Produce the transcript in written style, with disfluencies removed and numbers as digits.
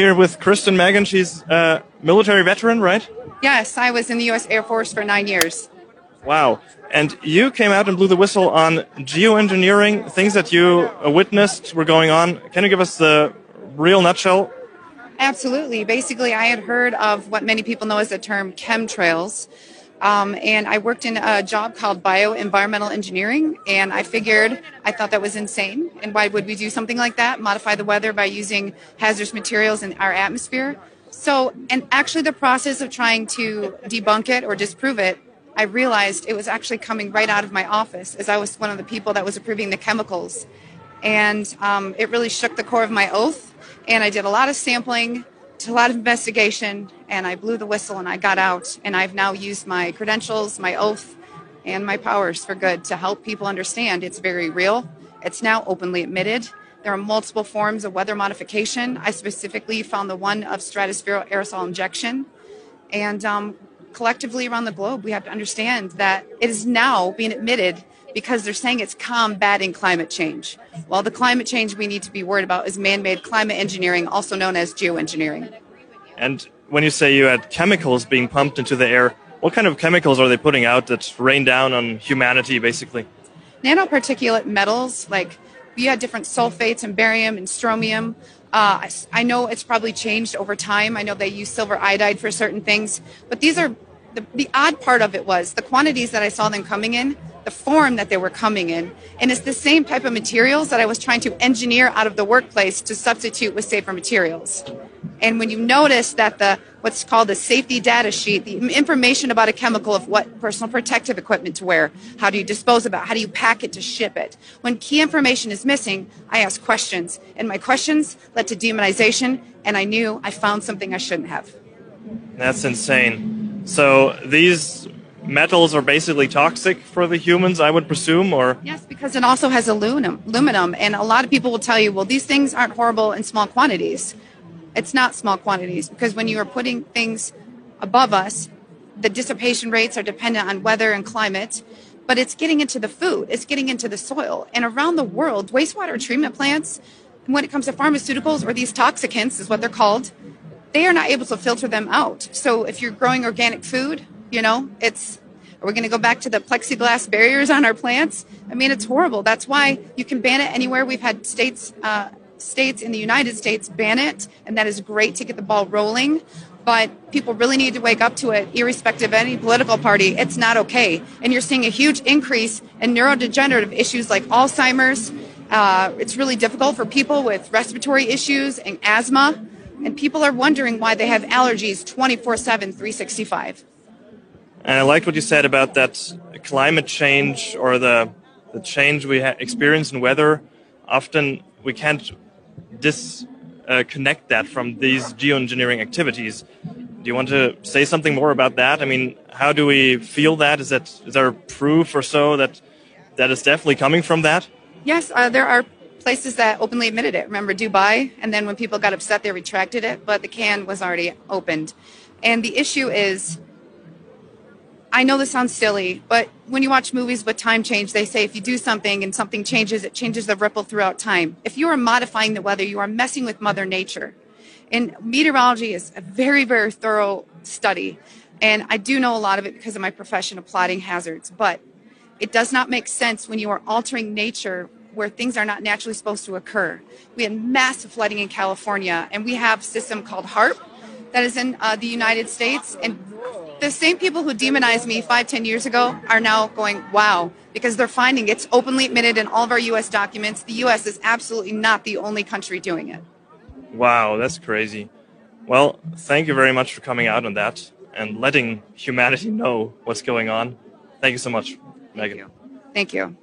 Here with Kristen Megan. She's a military veteran, right? Yes, I was in the U.S. Air Force for 9 years. Wow. And you came out and blew the whistle on geoengineering, things that you witnessed were going on. Can you give us the real nutshell? Absolutely. Basically, I had heard of what many people know as the term chemtrails. And I worked in a job called bioenvironmental engineering, and I thought that was insane. And why would we do something like that? Modify the weather by using hazardous materials in our atmosphere? So, and actually the process of trying to debunk it or disprove it, I realized it was actually coming right out of my office, as I was one of the people that was approving the chemicals. And it really shook the core of my oath. And I did a lot of sampling, a lot of investigation, and I blew the whistle and I got out. And I've now used my credentials, my oath, and my powers for good to help people understand it's very real. It's now openly admitted. There are multiple forms of weather modification. I specifically found the one of stratospheric aerosol injection. And collectively around the globe, we have to understand that it is now being admitted because they're saying it's combating climate change. Well, the climate change we need to be worried about is man-made climate engineering, also known as geoengineering. And when you say you had chemicals being pumped into the air, what kind of chemicals are they putting out that rain down on humanity, basically? Nanoparticulate metals, like you had different sulfates and barium and strontium. I know it's probably changed over time. I know they use silver iodide for certain things, but these are the odd part of it was the quantities that I saw them coming in, the form that they were coming in, and it's the same type of materials that I was trying to engineer out of the workplace to substitute with safer materials. And when you notice that what's called the safety data sheet, the information about a chemical of what personal protective equipment to wear, how do you dispose of it, how do you pack it to ship it, when key information is missing, I ask questions, and my questions led to demonization, and I knew I found something I shouldn't have. That's insane. So these metals are basically toxic for the humans, I would presume, or? Yes, because it also has aluminum, and a lot of people will tell you, well, these things aren't horrible in small quantities. It's not small quantities, because when you are putting things above us, the dissipation rates are dependent on weather and climate, but it's getting into the food, it's getting into the soil. And around the world, wastewater treatment plants, when it comes to pharmaceuticals, or these toxicants is what they're called, they are not able to filter them out. So if you're growing organic food, are we going to go back to the plexiglass barriers on our plants? I mean, it's horrible. That's why you can ban it anywhere. We've had states in the United States ban it, and that is great to get the ball rolling. But people really need to wake up to it, irrespective of any political party. It's not okay. And you're seeing a huge increase in neurodegenerative issues like Alzheimer's. It's really difficult for people with respiratory issues and asthma. And people are wondering why they have allergies 24/7, 365. And I liked what you said about that climate change, or the change we experience in weather. Often we can't disconnect that from these geoengineering activities. Do you want to say something more about that? I mean, how do we feel that? Is there proof or so that is definitely coming from that? Yes, there are places that openly admitted it. Remember Dubai? And then when people got upset, they retracted it, but the can was already opened. And the issue is, I know this sounds silly, but when you watch movies with time change, they say if you do something and something changes, it changes the ripple throughout time. If you are modifying the weather, you are messing with Mother Nature. And meteorology is a very, very thorough study. And I do know a lot of it because of my profession of plotting hazards. But it does not make sense when you are altering nature where things are not naturally supposed to occur. We had massive flooding in California, and we have a system called HARP that is in the United States. And the same people who demonized me 5-10 years ago are now going, wow, because they're finding it's openly admitted in all of our U.S. documents. The U.S. is absolutely not the only country doing it. Wow, that's crazy. Well, thank you very much for coming out on that and letting humanity know what's going on. Thank you so much, Megan. Thank you.